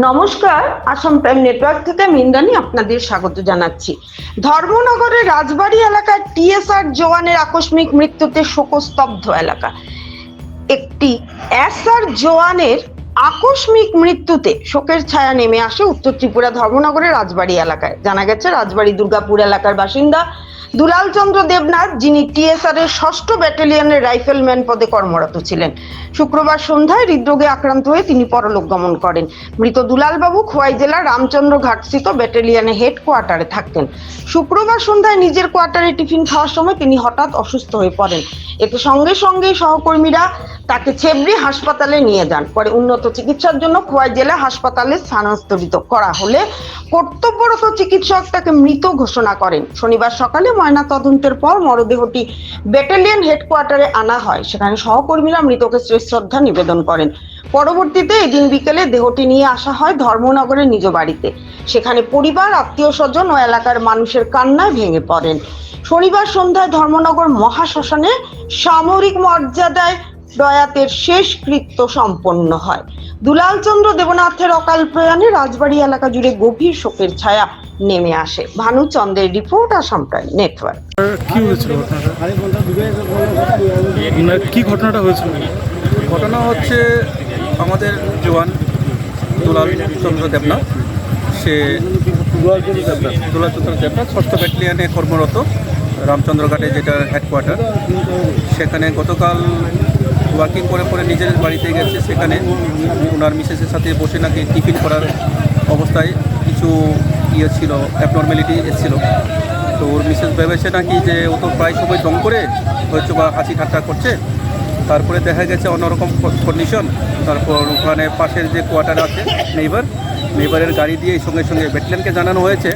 নমস্কার, Assam prime network থেকে আমি ইন্দ্রাণী আপনাদের স্বাগত জানাচ্ছি। ধর্মনগরের রাজবাড়ী এলাকায় টিএসআর জওয়ানের আকস্মিক মৃত্যুতে শোকস্তব্ধ এলাকা। একটি এসআর জওয়ানের আকস্মিক মৃত্যুতে শোকের ছায়া নেমে আসে উত্তর ত্রিপুরা ধর্মনগরের রাজবাড়ী এলাকায়। জানা গেছে রাজবাড়ী দুর্গাপুর এলাকার বাসিন্দা দুলাল চন্দ্র দেবনাথ, যিনি টিএসআর এর ৬ষ্ঠ ব্যাটালিয়নের রাইফেলম্যান পদে কর্মরত ছিলেন, শুক্রবার সন্ধ্যায় হৃদরোগে আক্রান্ত হয়ে তিনি পরলোক গমন করেন। মৃত দুলালবাবু খোয়াই জেলার রামচন্দ্র ঘাটস্থিত ব্যাটালিয়নের হেডকোয়ার্টারে থাকতেন। শুক্রবার সন্ধ্যায় নিজের কোয়ার্টারে টিফিন খাওয়ার সময় তিনি হঠাৎ অসুস্থ হয়ে পড়েন। এতে সঙ্গে সঙ্গে সহকর্মীরা তাকে ছেবড়ি হাসপাতালে নিয়ে যান। পরে উন্নত চিকিৎসার জন্য খোয়াই জেলা হাসপাতালে স্থানান্তরিত করা হলে কর্তব্যরত চিকিৎসক তাকে মৃত ঘোষণা করেন। শনিবার সকালে ময়না তদন্তের পর মরদেহটি ব্যাটালিয়ন হেডকোয়ার্টারে আনা হয়। সেখানে সহকর্মীরা মৃতকে শ্রদ্ধা নিবেদন করেন। পরবর্তীতে এদিন বিকেলে দেহটি নিয়ে আসা হয় ধর্মনগরের নিজ বাড়িতে। সেখানে পরিবার, আত্মীয় স্বজন ও এলাকার মানুষের কান্নায় ভেঙে পড়েন। শনিবার সন্ধ্যায় ধর্মনগর মহাশ্মশানে সামরিক মর্যাদায় প্রয়াতের শেষ কৃত্য সম্পন্ন হয়। দুলাল চন্দ্র দেবনাথের অকাল প্রয়াণে রাজবাড়ী এলাকা জুড়ে গভীর শোকের ছায়া নেমে আসে। ভানু চন্দ্রের রিপোর্ট, আসাম প্রাইম নেটওয়ার্ক। কি হয়েছিল কি ঘটনাটা হয়েছিল? ঘটনা হচ্ছে আমাদের জওয়ান দুলাল চন্দ্র দেবনাথ, সে দুলাল চন্দ্র দেবনাথ ৬ষ্ঠ ব্যাটালিয়নে কর্মরত, রামচন্দ্রঘাটে যেটা হেডকোয়ার্টার। সেখানে গতকাল ওয়ার্কিং করে পরে নিজের বাড়িতে গেছে। সেখানে ওনার মিসেসের সাথে বসে নাকি টিফিন করার অবস্থায় কিছু ছিল, অ্যাবনর্মালিটি এসেছিল। তো ওর মিসেস ভেবেছে নাকি যে ও তো প্রায় সময় দম করে হয়তো বা হাসি ঠাট্টা করছে। তারপরে দেখা গেছে অন্যরকম কন্ডিশন। তারপর ওখানে পাশের যে কোয়ার্টার আছে নেইবারের গাড়ি দিয়ে সঙ্গে সঙ্গে ব্যাটালিয়নকে জানানো হয়েছে।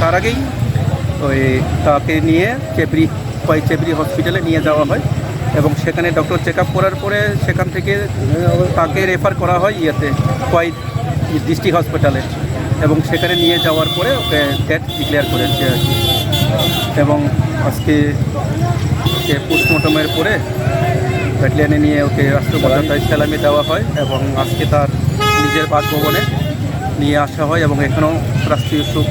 তার আগেই ওই তাকে নিয়ে চেবড়ি হসপিটালে নিয়ে যাওয়া হয় এবং সেখানে ডক্টর চেক আপ করার পরে সেখান থেকে তাকে রেফার করা হয় খোয়াই ডিস্ট্রিক্ট হসপিটালে এবং সেখানে নিয়ে যাওয়ার পরে ওকে ডেথ ডিক্লেয়ার করেছে আর কি। এবং আজকে পোস্টমর্টমের পরে ব্যাটালিয়নে নিয়ে ওকে রাষ্ট্রপতি সালামি দেওয়া হয় এবং আজকে তার নিজের বাসভবনে নিয়ে আসা হয় এবং এখানেও রাষ্ট্রীয় শোক।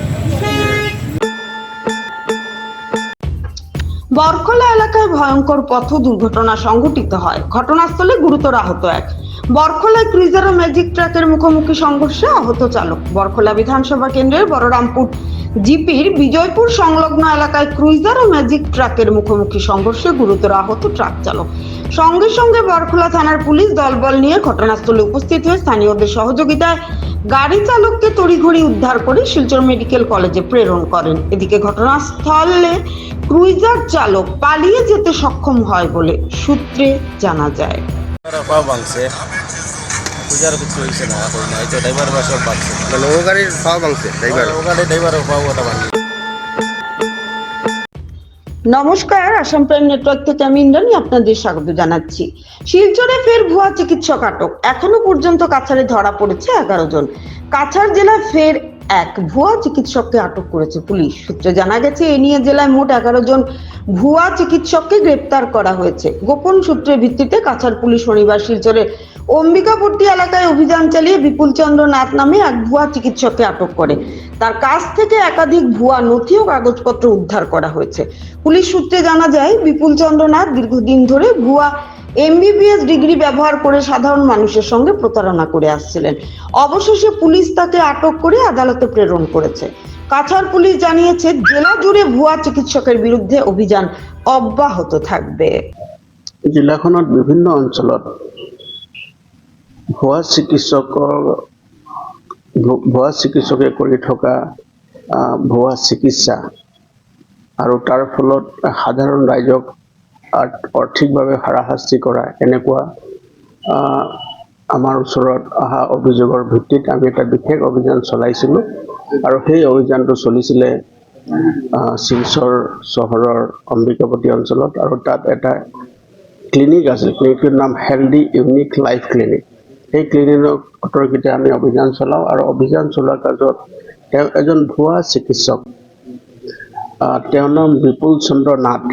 বরখলা এলাকায় ভয়ঙ্কর পথ দুর্ঘটনা সংঘটিত হয়। ঘটনাস্থলে গুরুতর আহত এক। বরখলায় ক্রুইজার ও ম্যাজিক ট্রাকের মুখোমুখি সংঘর্ষে আহত চালক। বরখলা বিধানসভা কেন্দ্রের বড়রামপুর জিপির বিজয়পুর সংলগ্ন এলাকায় ক্রুইজার ও ম্যাজিক ট্রাকের মুখোমুখি সংঘর্ষে গুরুতর আহত ট্রাক চালক। সঙ্গে সঙ্গে বরখলা থানার পুলিশ দলবল নিয়ে ঘটনাস্থলে উপস্থিত হয়ে স্থানীয়দের সহযোগিতায় গাড়ি চালককে তড়িঘড়ি উদ্ধার করে শিলচর মেডিকেল কলেজে প্রেরণ করেন। এদিকে ঘটনাস্থলে ক্রুইজার চালক পালিয়ে যেতে সক্ষম হয় বলে সূত্রে জানা যায়। নমস্কার, আসাম প্রাইম নেটওয়ার্ক থেকে আমি ইন্দ্রাণী আপনাদের স্বাগত জানাচ্ছি। শিলচরে ফের ভুয়া চিকিৎসক আটক। এখনো পর্যন্ত কাছাড়ে ধরা পড়েছে 11 জন। কাছাড় জেলায় ফের এক ভুয়া চিকিৎসককে আটক করেছে পুলিশ। সূত্রে জানা গেছে এ নিয়ে জেলায় মোট 11 জন ভুয়া চিকিৎসককে গ্রেপ্তার করা হয়েছে। গোপন সূত্রের ভিত্তিতে কাছাড় পুলিশ শনিবার শিলচরের অম্বিকাপট্টি এলাকায় অভিযান চালিয়ে বিপুল চন্দ্র নাথ নামে এক ভুয়া চিকিৎসককে আটক করে তার কাছ থেকে একাধিক ভুয়া নথি ও কাগজপত্র উদ্ধার করা হয়েছে। পুলিশ সূত্রে জানা যায় বিপুল চন্দ্র নাথ দীর্ঘদিন ধরে ভুয়া এমবিবিএস ডিগ্রি ব্যবহার করে সাধারণ মানুষের সঙ্গে প্রতারণা করে আসছিলেন। অবশেষে পুলিশ তাকে আটক করে আদালতে প্রেরণ করেছে। কাছাড় পুলিশ জানিয়েছে জেলা জুড়ে ভুয়া চিকিৎসকের বিরুদ্ধে অভিযান অব্যাহত থাকবে। জিলাখনত বিভিন্ন অঞ্চলত ভুৱা চিকিৎসকে কৰি থকা ভুৱা চিকিৎসা আৰু তাৰ ফলত সাধাৰণ ৰাইজক আৰ্থিকভাৱে হাৰাশাস্তি কৰা এনেকুৱা আমাৰ ওচৰত অহা অভিযোগৰ ভিত্তিত আমি এটা বিশেষ অভিযান চলাইছিলোঁ আৰু সেই অভিযানটো চলিছিলে শিলচৰ চহৰৰ অম্বিকাপট্টি অঞ্চলত আৰু তাত এটা ক্লিনিক আছিল। ক্লিনিকটোৰ নাম হেল্ডি ইউনিক লাইফ ক্লিনিক। সেই ক্লিনিকৰ অন্তৰ্গত আমি অভিযান চলাওঁ আৰু অভিযান চলোৱাৰ কাজত তেওঁ এজন ভুৱা চিকিৎসক, তেওঁৰ নাম বিপুল চন্দ্ৰ নাথ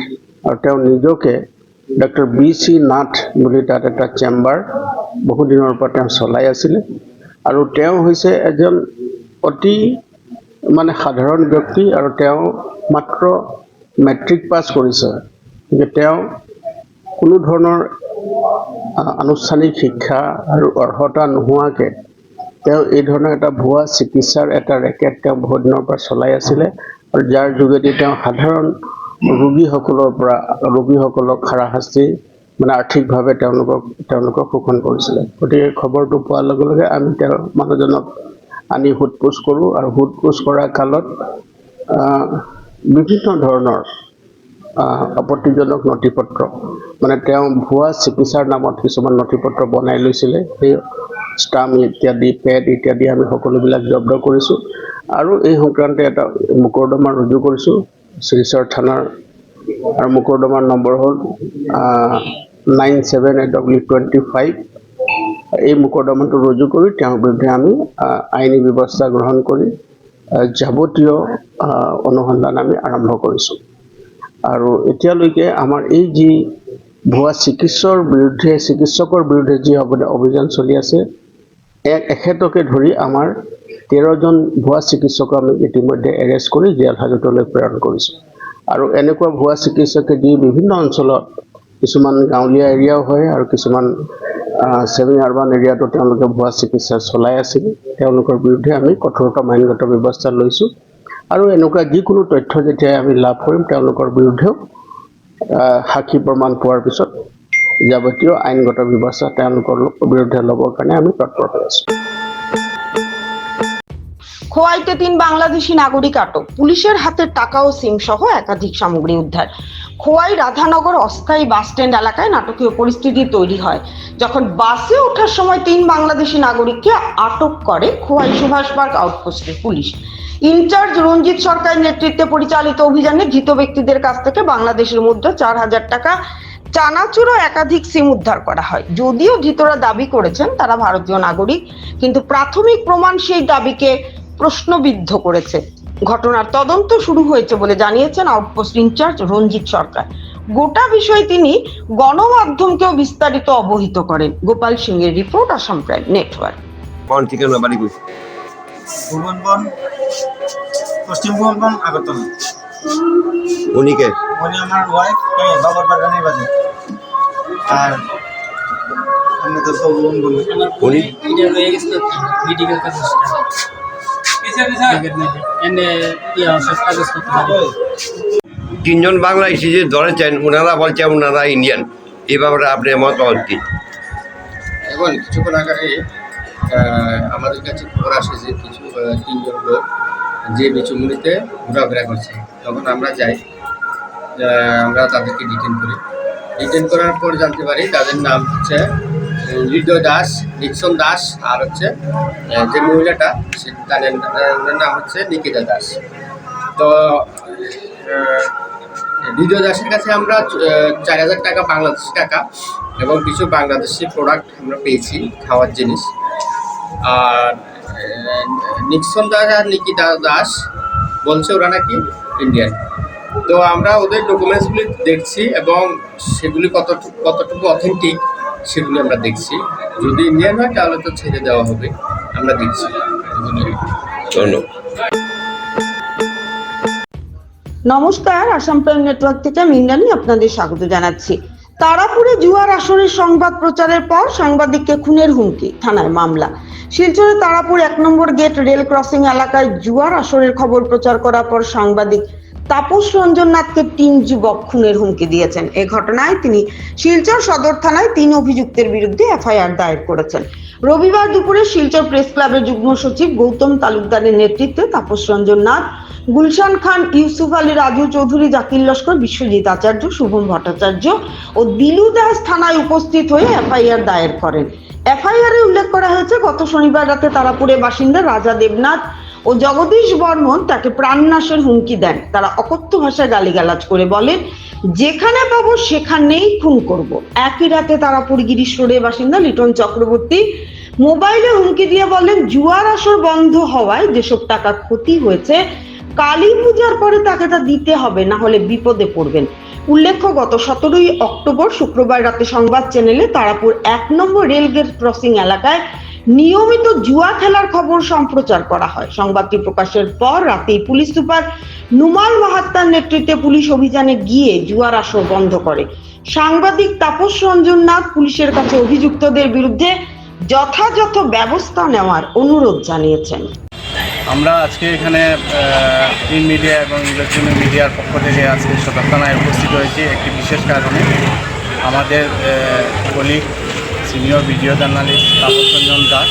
আৰু তেওঁ নিজকে ডক্টৰ BC নাথ বুলি তাত এটা চেম্বাৰ বহুদিনৰ পৰা তেওঁ চলাই আছিলে আৰু তেওঁ হৈছে এজন অতি মানে সাধাৰণ ব্যক্তি আৰু তেওঁ মাত্ৰ মেট্ৰিক পাছ কৰিছে, যে তেওঁ কোনো ধৰণৰ আনুষ্ঠানিক শিক্ষা আৰু অৰ্হতা নোহোৱাকৈ তেওঁ এই ধৰণৰ এটা ভুৱা চিকিৎসাৰ এটা ৰেকেট তেওঁ বহুত দিনৰ পৰা চলাই আছিলে, আৰু যাৰ যোগেদি তেওঁ সাধাৰণ ৰোগীসকলক হাৰাশাস্তি মানে আৰ্থিকভাৱে তেওঁলোকক শোষণ কৰিছিলে। গতিকে খবৰটো পোৱাৰ লগে লগে আমি তেওঁৰ মানুহজনক আনি সোধ-পোছ কৰোঁ, আৰু সোধ-পোছ কৰা কালত বিভিন্ন ধৰণৰ আপত্তিজনক নথিপত্ৰ মানে তেওঁ ভুৱা চিকিৎসাৰ নামত কিছুমান নথিপত্ৰ বনাই লৈছিলে, সেই ষ্টাম্প ইত্যাদি পেড ইত্যাদি আমি সকলোবিলাক জব্দ কৰিছোঁ, আৰু এই সংক্ৰান্তে এটা মোকৰ্দমা ৰুজু কৰিছোঁ শিলচৰ থানাৰ, আৰু মোকৰ্দমাৰ নম্বৰ হ'ল 97/W25। এই মোকৰ্দমাটো ৰুজু কৰি তেওঁৰ বিৰুদ্ধে আমি আইনী ব্যৱস্থা গ্ৰহণ কৰি যাৱতীয় অনুসন্ধান আমি আৰম্ভ কৰিছোঁ। আৰু এতিয়ালৈকে আমাৰ এই যি ভুৱা চিকিৎসকৰ বিৰুদ্ধে যি অভিযান চলি আছে, এখেতকে ধৰি আমাৰ 13জন ভুৱা চিকিৎসকক আমি ইতিমধ্যে এৰেষ্ট কৰি জেল হাজতলৈ প্ৰেৰণ কৰিছোঁ। আৰু এনেকুৱা ভুৱা চিকিৎসকে দি বিভিন্ন অঞ্চলত কিছুমান গাঁৱলীয়া এৰিয়াও হয় আৰু কিছুমান ছেমি আৰ্বান এৰিয়াতো তেওঁলোকে ভুৱা চিকিৎসা চলাই আছিল। তেওঁলোকৰ বিৰুদ্ধে আমি কঠোৰতম আইনগত ব্যৱস্থা লৈছোঁ, আৰু এনেকুৱা যিকোনো তথ্য যেতিয়া আমি লাভ কৰিম তেওঁলোকৰ বিৰুদ্ধেও সাক্ষী প্ৰমাণ পোৱাৰ পিছত যাৱতীয় আইনগত ব্যৱস্থা তেওঁলোকৰ বিৰুদ্ধে ল'বৰ কাৰণে আমি তৎপৰ হৈ আছোঁ। খোয়াইতে 3 বাংলাদেশি নাগরিক আটক, পুলিশের হাতে টাকা ও সিম সহ একাধিক সামগ্রী উদ্ধার। খোয়াই রাধানগর অস্থায়ী বাস স্ট্যান্ড এলাকায় নাটকীয় পরিস্থিতি তৈরি হয় যখন বাসে ওঠার সময় 3 বাংলাদেশি নাগরিককে আটক করে খোয়াই সুভাষ পার্ক আউটপোস্টের পুলিশ। ইনচার্জ রঞ্জিত সরকারের নেতৃত্বে পরিচালিত অভিযানে ধৃত ব্যক্তিদের কাছ থেকে বাংলাদেশের মুদ্রা 4000 টাকা, চানাচুর ও একাধিক সিম উদ্ধার করা হয়। যদিও ধৃতরা দাবি করেছেন তারা ভারতীয় নাগরিক, কিন্তু প্রাথমিক প্রমাণ সেই দাবিকে প্রশ্নবিদ্ধ করেছে। ঘটনার তদন্ত শুরু হয়েছে বলে জানিয়েছেন আউটপোস্ট ইনচার্জ রঞ্জিত সরকার। গোটা বিষয়ে তিনি গণমাধ্যমকেও বিস্তারিত অবহিত করেন। গোপাল সিং এর রিপোর্ট, আসাম প্রাইম নেটওয়ার্ক। কোন ঠিকানা বাড়ি কই? ভুবনবন, পশ্চিম ভুবনবন, আগরতলা। উনি কে? উনি আমার ওয়াইফ, বাবার বাগানে বাজে। আর আমি তো ভুবনবন। উনি এটা রয়ে গেছিল মেডিকেল কাজ তিনজন বাংলাদেশি যে ধরেছেন ওনারা বলছে ওনারা ইন্ডিয়ান, এই ব্যাপারে আপনার মতামত কি? এখন কিছুক্ষণ আগে আমাদের কাছে খবর আসে যে কিছু 3জন লোক যে বিচুমুড়িতে ঘোরাফেরা করছে, তখন আমরা যাই, আমরা তাদেরকে ডিটেন করার পর জানতে পারি তাদের নাম হচ্ছে হৃদয় দাস, নিক্সন দাস, আর হচ্ছে যে মহিলাটা তাদের নাম হচ্ছে নিকিতা দাস। তো হৃদয় দাসের কাছে আমরা 4000 টাকা বাংলাদেশি টাকা এবং কিছু বাংলাদেশি প্রোডাক্ট আমরা পেয়েছি, খাওয়ার জিনিস। আর নিক্সন দাস আর নিকিতা দাস বলছে ওরা নাকি ইন্ডিয়ান। তো আমরা ওদের ডকুমেন্টসগুলি দেখছি এবং সেগুলি কতটুকু অথেন্টিক সেগুলি আমরা দেখছি। যদি ইন্ডিয়ান হয় তাহলে তো ছেড়ে দেওয়া হবে, আমরা দেখছি। ধন্যবাদ। নমস্কার, আসাম প্রাইম নেটওয়ার্ক থেকে আমি ইন্দ্রাণী আপনাদের স্বাগত জানাচ্ছি। তারাপুরে জুয়ার আসরের সংবাদ প্রচারের পর সাংবাদিককে খুনের হুমকি, থানায় মামলা। শিলচরের তারাপুর 1 নম্বর গেট রেল ক্রসিং এলাকায় জুয়ার আসরের খবর প্রচার করার পর সাংবাদিক তাপস রঞ্জন নাথকে 3 যুবক খুনের হুমকি দিয়েছেন। এই ঘটনায় তিনি শিলচর সদর থানায় 3 অভিযুক্তের বিরুদ্ধে এফআইআর দায়ের করেছেন। রবিবার দুপুরে শিলচর প্রেস ক্লাবের যুগ্ম সচিব গৌতম তালুকদারের নেতৃত্বে তাপস রঞ্জন নাথ, গুলশান খান, ইউসুফ আলী, রাজু চৌধুরী, জাকির লস্কর, বিশ্বজিৎ আচার্য, শুভম ভট্টাচার্য ও দিলু দাস থানায় উপস্থিত হয়ে এফআইআর দায়ের করেন। এফআইআর এ উল্লেখ করা হয়েছে, গত শনিবার রাতে তারাপুরের বাসিন্দা রাজা দেবনাথ ও জগদীশ বর্মন তাকে প্রাণনাশের হুমকি দেন। তারা অকথ্য ভাষায় গালিগালাজ করে বলেন, যেখানে পাবো সেখানেই খুন করব। একই রাতে তারাপুর গিরিশ রোডের বাসিন্দা লিটন চক্রবর্তী মোবাইলে হুমকি দিয়ে বলেন, জুয়ার আসর বন্ধ হওয়ায় যেসব টাকা ক্ষতি হয়েছে কালী পূজার পরে তাকে তা দিতে হবে, না হলে বিপদে পড়বেন। উল্লেখ্য, গত 17 অক্টোবর শুক্রবার রাতে সংবাদ চ্যানেলে তারাপুর 1 নম্বর রেলগেট ক্রসিং এলাকায় নিয়মিত জুয়া খেলার খবর সম্প্রচার করা হয়। সংবাদটি প্রকাশের পর রাতেই পুলিশ সুপার নুমাল মাহাত্তার নেতৃত্বে পুলিশ অভিযানে গিয়ে জুয়ার আসর বন্ধ করে। সাংবাদিক তাপস রঞ্জন নাথ পুলিশের কাছে অভিযুক্তদের বিরুদ্ধে যথাযথ ব্যবস্থা নেওয়ার অনুরোধ জানিয়েছেন। আমরা আজকে এখানে প্রিন্ট মিডিয়া এবং ইলেকট্রনিক মিডিয়ার পক্ষ থেকে আজকে সদর থানায় উপস্থিত হয়েছি একটি বিশেষ কারণে। আমাদের colleague senior video journalist Tapas Ranjan Das,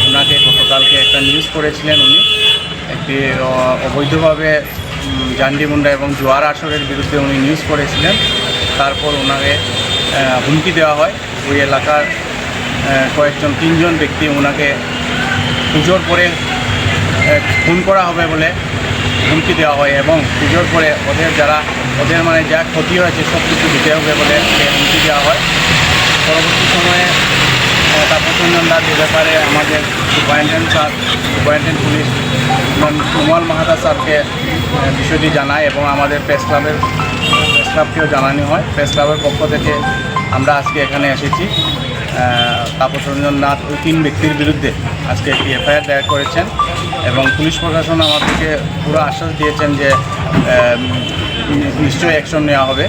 ওনাকে গতকালকে একটা নিউজ করেছিলেন। উনি একটি অবৈধভাবে জান্ডিমুন্ডা এবং জোয়ার আসরের বিরুদ্ধে উনি নিউজ করেছিলেন। তারপর ওনাকে হুমকি দেওয়া হয়। ওই এলাকার কয়েকজন 3জন ব্যক্তি ওনাকে পুজোর পরে খুন করা হবে বলে হুমকি দেওয়া হয় এবং পুজোর পরে ওদের মানে যা ক্ষতি হয়েছে সব কিছু দিতে হবে বলে হুমকি দেওয়া হয়। পরবর্তী সময়ে তাপস রঞ্জন দাস এ ব্যাপারে আমাদের সুপারিনটেন্ডেন্ট পুলিশ নুমাল মাহাতা স্যারকে বিষয়টি জানায় এবং আমাদের প্রেস ক্লাবকেও জানানো হয়। প্রেস ক্লাবের পক্ষ থেকে আমরা আজকে এখানে এসেছি। তাপস রঞ্জন নাথ ওই 3 ব্যক্তির বিরুদ্ধে আজকে একটি এফআইআর দায়ের করেছেন এবং পুলিশ প্রশাসন আমাদেরকে পুরো আশ্বাস দিয়েছেন যে নিশ্চয়ই অ্যাকশন নেওয়া হবে।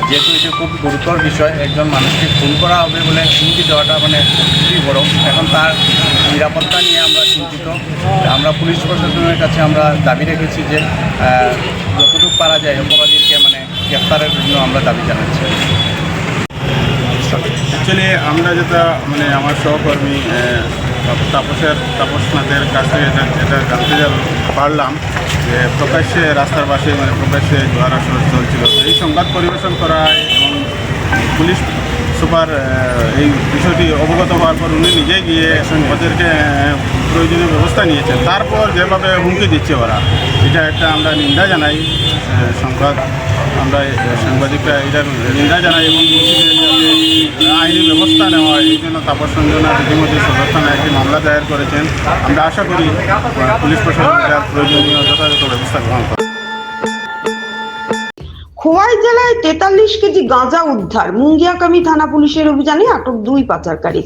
যেহেতু এটি খুব গুরুতর বিষয়, একজন মানুষকে খুন করা হবে বলে হুমকি দেওয়াটা মানে খুবই বড়। এখন তার নিরাপত্তা নিয়ে আমরা চিন্তিত। আমরা পুলিশ প্রশাসনের কাছে আমরা দাবি রেখেছি যে যতটুকু পারা যায় অপরাধীকে মানে গ্রেফতারের জন্য আমরা দাবি জানাচ্ছি। অ্যাকচুয়ালি আমরা যেটা মানে আমার সহকর্মী তাপস নাথের কাছ থেকে এটা জানতে পারলাম যে প্রকাশ্যে রাস্তার পাশে মানে প্রকাশ্যে জোয়ার আসর চলছিল। এই সংবাদ পরিবেশন করা এবং পুলিশ সুপার এই বিষয়টি অবগত হওয়ার পর উনি নিজে গিয়ে ওদেরকে প্রয়োজনীয় ব্যবস্থা নিয়েছেন। তারপর যেভাবে হুমকি দিচ্ছে ওরা, এটা একটা আমরা নিন্দা জানাই। সাংবাদিকরা এটার নিন্দা জানাই এবং আইনি ব্যবস্থা নেওয়া হয়। এই জন্য তাপস রঞ্জন ইতিমধ্যে সদর থানায় একটি মামলা দায়ের করেছেন। আমরা আশা করি পুলিশ প্রশাসন এটার প্রয়োজনীয় যথাযথ ব্যবস্থা গ্রহণ করে। খোয়াই জেলায় 43 কেজি গাঁজা উদ্ধার। মুঙ্গিয়াকামি থানা পুলিশের অভিযানে আটক 2 পাচারকারী।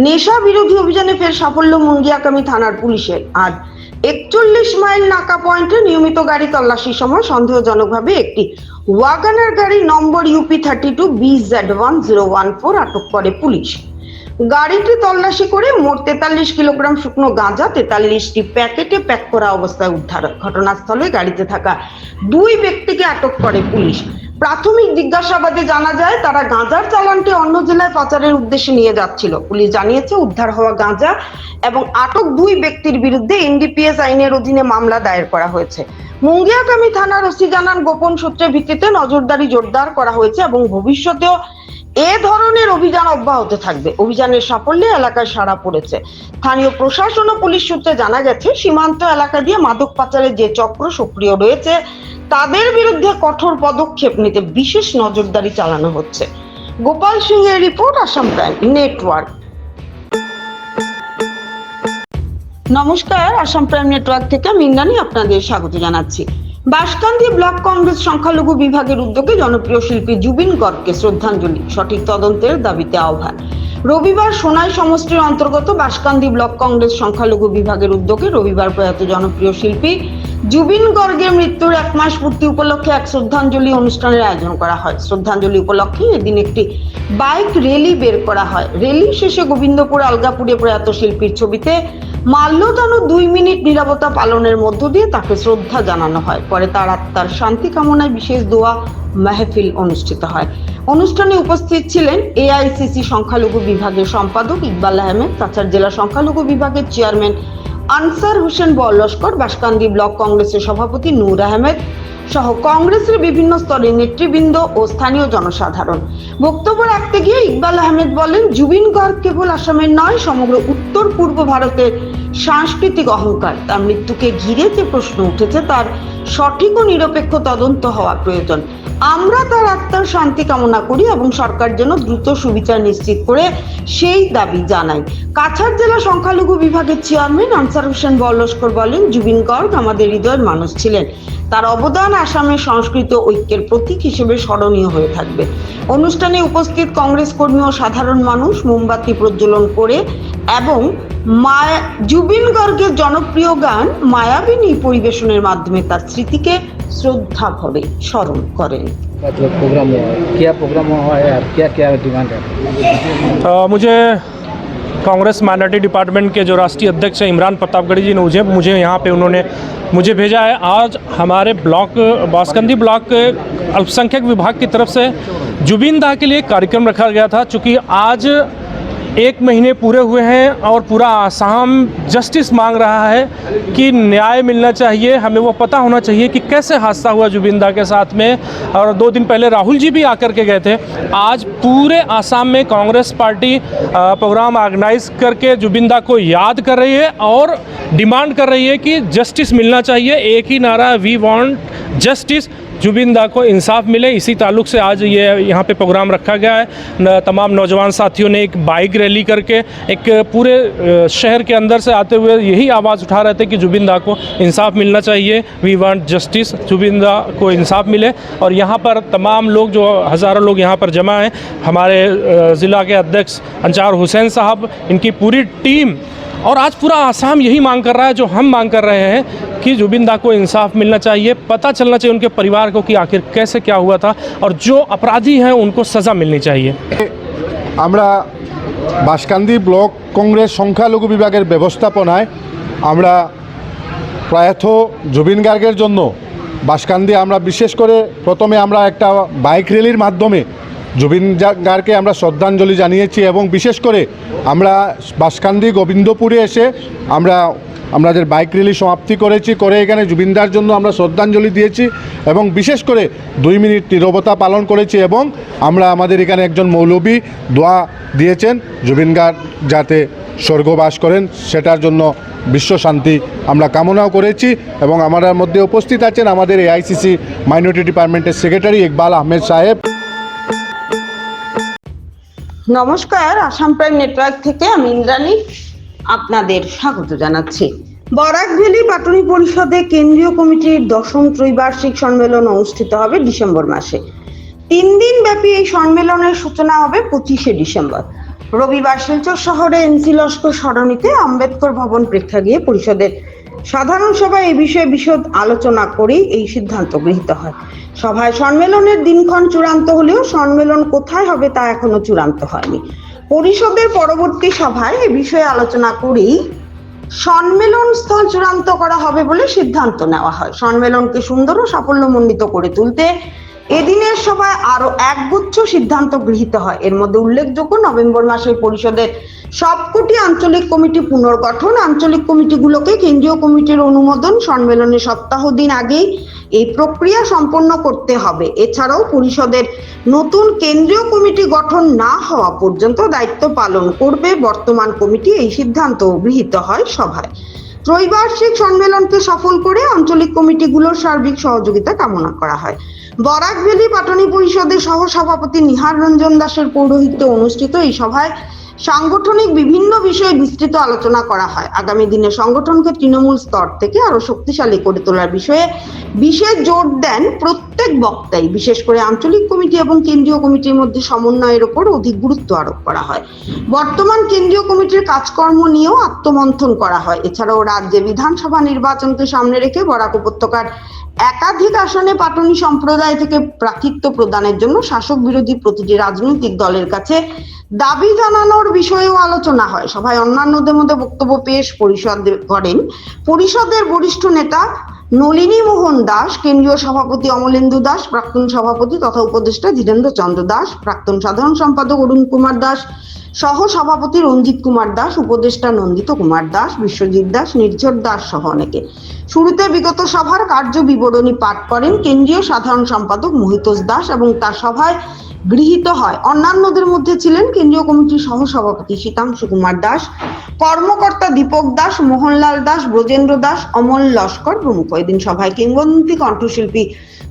নেশা বিরোধী অভিযানে ফের সাফল্য মুঙ্গিয়াকামি থানার পুলিশের। আজ 41 মাইল নাকা পয়েন্টে নিয়মিত গাড়ি তল্লাশির সময় সন্দেহজনকভাবে একটি ওয়াগনার গাড়ি নম্বর UP 32 BZ1014 আটক করে পুলিশ। গাড়িটি তল্লাশি করে মোট 43 কিলোগ্রাম শুকনো গাঁজা 43টি প্যাকেটে প্যাক করা অবস্থায় উদ্ধার। ঘটনাস্থলে গাড়িতে থাকা 2 ব্যক্তিকে আটক করে পুলিশ। প্রাথমিক জিজ্ঞাসাবাদে জানা যায় তারা গাঁজার চালানটি অন্য জেলায় পাচারের উদ্দেশ্যে নিয়ে যাচ্ছিল। পুলিশ জানিয়েছে উদ্ধার হওয়া গাঁজা এবং আটক 2 ব্যক্তির বিরুদ্ধে NDPS আইনের অধীনে মামলা দায়ের করা হয়েছে। মুঙ্গিয়াকামি থানার ওসি জানান গোপন সূত্রের ভিত্তিতে নজরদারি জোরদার করা হয়েছে এবং ভবিষ্যতেও এ ধরনের অভিযান অব্যাহত থাকবে। অভিযানের সাফল্যে এলাকায় সাড়া পড়েছে। স্থানীয় প্রশাসন ও পুলিশ সূত্রে জানা গেছে সীমান্ত এলাকা দিয়ে মাদক পাচারের যে চক্র সক্রিয় রয়েছে তাদের বিরুদ্ধে কঠোর পদক্ষেপ নিতে বিশেষ নজরদারি চালানো হচ্ছে। গোপাল সিং এর রিপোর্ট, আসাম প্রাইম নেটওয়ার্ক। নমস্কার, আসাম প্রাইম নেটওয়ার্ক থেকে আমি ইন্দ্রাণী আপনাদের স্বাগত জানাচ্ছি। বাঁশকান্দি ব্লক কংগ্রেস সংখ্যালঘু বিভাগের উদ্যোগে জনপ্রিয় শিল্পী জুবিন গর্গকে শ্রদ্ধাঞ্জলি, সঠিক তদন্তের দাবিতে আহ্বান। রবিবার সোনাই সমষ্টির অন্তর্গত বাঁশকান্দি ব্লক কংগ্রেস সংখ্যালঘু বিভাগের উদ্যোগে রবিবার প্রয়াত জনপ্রিয় শিল্পী জুবিন গর্গের মৃত্যুর 1 মাস পূর্তি উপলক্ষে এক শ্রদ্ধাঞ্জলি অনুষ্ঠানের আয়োজন করা হয়। শ্রদ্ধাঞ্জলি উপলক্ষে এদিন একটি বাইক র্যালি বের করা হয়। র্যালি শেষে গোবিন্দপুর আলগাপুরে প্রয়াত শিল্পীর ছবিতে মাল্যদান ও 2 মিনিট নীরবতা পালনের মধ্য দিয়ে তাকে শ্রদ্ধা জানানো হয়। পরে তার আত্মার শান্তি কামনায় বিশেষ দোয়া মাহফিল অনুষ্ঠিত হয়। অনুষ্ঠানে উপস্থিত ছিলেন AICC সংখ্যালঘু বিভাগের সম্পাদক ইকবাল আহমেদ, কাছাড় জেলা সংখ্যালঘু বিভাগের চেয়ারম্যান আনসার হোসেন বড়লস্কর, বাঁশকান্দি ব্লক কংগ্রেসের সভাপতি নূর আহমেদ সহ কংগ্রেসের বিভিন্ন স্তরের নেতৃবৃন্দ ও স্থানীয় জনসাধারণ। বক্তব্য রাখতে গিয়ে ইকবাল আহমেদ বলেন, জুবিন গর্গ কেবল আসামের নয়, সমগ্র উত্তর পূর্ব ভারতের সাংস্কৃতিক অহংকার। তার মৃত্যুকে ঘিরে যে প্রশ্ন উঠেছে তার সঠিক ও নিরপেক্ষ তদন্ত হওয়া প্রয়োজন। আমরা তার আত্মার শান্তি কামনা করি এবং সরকার যেন দ্রুত সুবিচার নিশ্চিত করে সেই দাবি জানাই। কাছাড় জেলা সংখ্যালঘু বিভাগের চেয়ারম্যান আনসার হোসেন বলস্কর বলেন, জুবিন গর্গ আমাদের হৃদয়ের মানুষ ছিলেন। তার অবদান আসামের সংস্কৃত ঐক্যের প্রতীক হিসেবে স্মরণীয় হয়ে থাকবে। অনুষ্ঠানে উপস্থিত কংগ্রেস কর্মী ও সাধারণ মানুষ মোমবাতি প্রজ্বলন করে এবং জুবিন গর্গের জনপ্রিয় গান মায়াবিনী পরিবেশনের মাধ্যমে তার স্মৃতিকে শ্রদ্ধা ভরে স্মরণ করেন। मतलब प्रोग्राम हुआ है, क्या प्रोग्राम हुआ है और क्या क्या डिमांड है? मुझे कांग्रेस माइनॉरिटी डिपार्टमेंट के जो राष्ट्रीय अध्यक्ष हैं इमरान प्रतापगढ़ी जी ने मुझे यहाँ पे उन्होंने मुझे भेजा है। आज हमारे ब्लॉक बासकंदी ब्लॉक अल्पसंख्यक विभाग की तरफ से जुबिन दा के लिए कार्यक्रम रखा गया था। चूँकि आज 1 महीने पूरे हुए हैं और पूरा आसाम जस्टिस मांग रहा है कि न्याय मिलना चाहिए। हमें वो पता होना चाहिए कि कैसे हादसा हुआ जुबिन दा के साथ में। और 2 दिन पहले राहुल जी भी आकर के गए थे। आज पूरे आसाम में कांग्रेस पार्टी प्रोग्राम ऑर्गेनाइज करके जुबिन दा को याद कर रही है और डिमांड कर रही है कि जस्टिस मिलना चाहिए। एक ही नारा, वी वांट जस्टिस, जुबिन दा को इंसाफ मिले। इसी ताल्लुक से आज ये यहाँ पे प्रोग्राम रखा गया है। तमाम नौजवान साथियों ने एक बाइक रैली करके एक पूरे शहर के अंदर से आते हुए यही आवाज़ उठा रहे थे कि जुबिन दा को इंसाफ मिलना चाहिए, वी वांट जस्टिस, जुबिन दा को इंसाफ मिले। और यहाँ पर तमाम लोग, जो हज़ारों लोग यहाँ पर जमा हैं, हमारे ज़िला के अध्यक्ष अंसार हुसैन साहब, इनकी पूरी टीम, और आज पूरा आसाम यही मांग कर रहा है जो हम मांग कर रहे हैं कि जुबिन दा को इंसाफ मिलना चाहिए। पता चलना चाहिए उनके परिवार को कि आखिर कैसे क्या हुआ था, और जो अपराधी हैं उनको सज़ा मिलनी चाहिए। আমরা বাঁশকান্দি ব্লক কংগ্রেস সংখ্যালঘু বিভাগের ব্যবস্থাপনায় আমরা প্রয়াত জুবিন গার্গের জন্য বাঁশকান্দি আমরা বিশেষ করে প্রথমে আমরা একটা বাইক র্যালির মাধ্যমে জুবিন গার্গকে আমরা শ্রদ্ধাঞ্জলি জানিয়েছি এবং বিশেষ করে আমরা বাঁশকান্দি গোবিন্দপুরে এসে আমাদের বাইক র্যালি সমাপ্তি করেছি, করে এখানে জুবিনদার জন্য আমরা শ্রদ্ধাঞ্জলি দিয়েছি এবং বিশেষ করে 2 মিনিট নীরবতা পালন করেছি এবং আমরা আমাদের এখানে একজন মৌলবী দোয়া দিয়েছেন জুবিন গার্গ যাতে স্বর্গবাস করেন, সেটার জন্য বিশ্ব শান্তি আমরা কামনাও করেছি। এবং আমাদের মধ্যে উপস্থিত আছেন আমাদের এআইসিসি মাইনরিটি ডিপার্টমেন্টের সেক্রেটারি ইকবাল আহমেদ সাহেব। নমস্কার, আসাম প্রাইম নেটওয়ার্ক থেকে আমি ইন্দ্রাণী আপনাদের স্বাগত জানাচ্ছি। বরাক ভ্যালি পাটনি পরিষদে কেন্দ্রীয় কমিটির 10ম ত্রৈবার্ষিক সম্মেলন অনুষ্ঠিত হবে ডিসেম্বর মাসে। 3 দিন ব্যাপী এই সম্মেলনের সূচনা হবে 25শে ডিসেম্বর রবিবার শিলচর শহরে এনসি লস্কর সরণিতে আম্বেদকর ভবন প্রেক্ষাগৃহে পরিষদের সাধারণ সভায় এই বিষয়ে বিশদ আলোচনা করেই এই সিদ্ধান্ত গৃহীত হয়। সভায় সম্মেলনের দিনক্ষণ চূড়ান্ত হলেও সম্মেলন কোথায় হবে তা এখনো চূড়ান্ত হয়নি। পরিষদের পরবর্তী সভায় এই বিষয়ে আলোচনা করেই সম্মেলন স্থল চূড়ান্ত করা হবে বলে সিদ্ধান্ত নেওয়া হয়। সম্মেলনকে সুন্দর ও সাফল্যমণ্ডিত করে তুলতে এদিনের সভায় আরো একগুচ্ছ সিদ্ধান্ত গৃহীত হয়। এর মধ্যে উল্লেখযোগ্য, নভেম্বর মাসে পরিষদের সবকটি আঞ্চলিক কমিটি পুনর্গঠন, আঞ্চলিক কমিটিগুলোকে কেন্দ্রীয় কমিটির অনুমোদন সম্মেলনের সপ্তাহ দিন আগেই এই প্রক্রিয়া সম্পন্ন করতে হবে। এছাড়াও পরিষদের নতুন কেন্দ্রীয় কমিটি গঠন না হওয়া পর্যন্ত দায়িত্ব পালন করবে বর্তমান কমিটি, এই সিদ্ধান্ত গৃহীত হয় সভায়। ত্রৈবার্ষিক সম্মেলনকে সফল করে আঞ্চলিক কমিটিগুলোর সার্বিক সহযোগিতা কামনা করা হয়। বরাক ভ্যালি পাটনি পরিষদের সহ সভাপতি নিহার রঞ্জন দাসের পৌরোহিত্যে অনুষ্ঠিত এই সভায় সাংগঠনিক বিভিন্ন বিষয়ে বিস্তৃত আলোচনা করা হয়। আগামী দিনে সংগঠনকে তৃণমূল স্তর থেকে আরো শক্তিশালী করে তোলার বিষয়ে বিশেষ জোর দেন প্রত্যেক বক্তাই। বিশেষ করে আঞ্চলিক কমিটি এবং কেন্দ্রীয় কমিটির মধ্যে সমন্বয়ের উপর অধিক গুরুত্ব আরোপ করা হয়। বর্তমান কেন্দ্রীয় কমিটির কাজকর্ম নিয়েও আত্মমন্থন করা হয়। এছাড়াও রাজ্যে বিধানসভা নির্বাচনকে সামনে রেখে বরাক উপত্যকার একাধিক আসনে পাটনি সম্প্রদায় থেকে প্রার্থিত্ব প্রদানের জন্য শাসক বিরোধী প্রতিটি রাজনৈতিক দলের কাছে দাবি জানানোর বিষয়েও আলোচনা হয়। সভায় অন্যান্যদের মধ্যে বক্তব্য পেশ পরিষদের বরিষ্ঠ নেতা নলিনী মোহন দাস, কেন্দ্রীয় সভাপতি অমলেন্দু দাস, প্রাক্তন সভাপতি তথা উপদেষ্টা ধীরেন্দ্র চন্দ্র দাস, প্রাক্তন সাধারণ সম্পাদক অরুণ কুমার দাস, সহ সভাপতি রঞ্জিত কুমার দাস, উপদেষ্টা নন্দিত কুমার দাস, বিশ্বজিৎ দাস, নির্ঝর দাস সহ অনেকে। শুরুতে বিগত সভার কার্য বিবরণী পাঠ করেন কেন্দ্রীয় সাধারণ সম্পাদক মহিতোষ দাস এবং তার সভায় গৃহীত হয়। অন্যান্যদের মধ্যে ছিলেন কেন্দ্রীয় কমিটির সহ সভাপতি শীতাংশু কুমার দাস, কর্মকর্তা দীপক দাস, মোহনলাল দাস, ব্রজেন্দ্র দাস, অমল লস্কর প্রমুখ। এদিন সভায় কিংবদন্তি কণ্ঠশিল্পী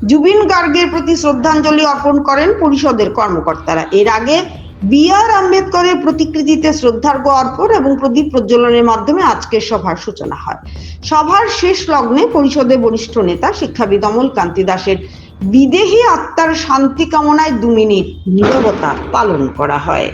জুবিন গার্গের প্রতি শ্রদ্ধাঞ্জলি অর্পণ করেন পরিষদের কর্মকর্তারা। এর আগে বি.আর. আম্বেদকরের প্রতিকৃতিতে শ্রদ্ধার্ঘ্য অর্পণ এবং প্রদীপ প্রজ্বলনের মাধ্যমে আজকের সভার সূচনা হয়। সভার শেষ লগ্নে পরিষদের বরিষ্ঠ নেতা শিক্ষাবিদ অমল কান্তি দাসের বিদেহী আত্মার শান্তি কামনায় 2 মিনিট নীরবতা পালন করা হয়।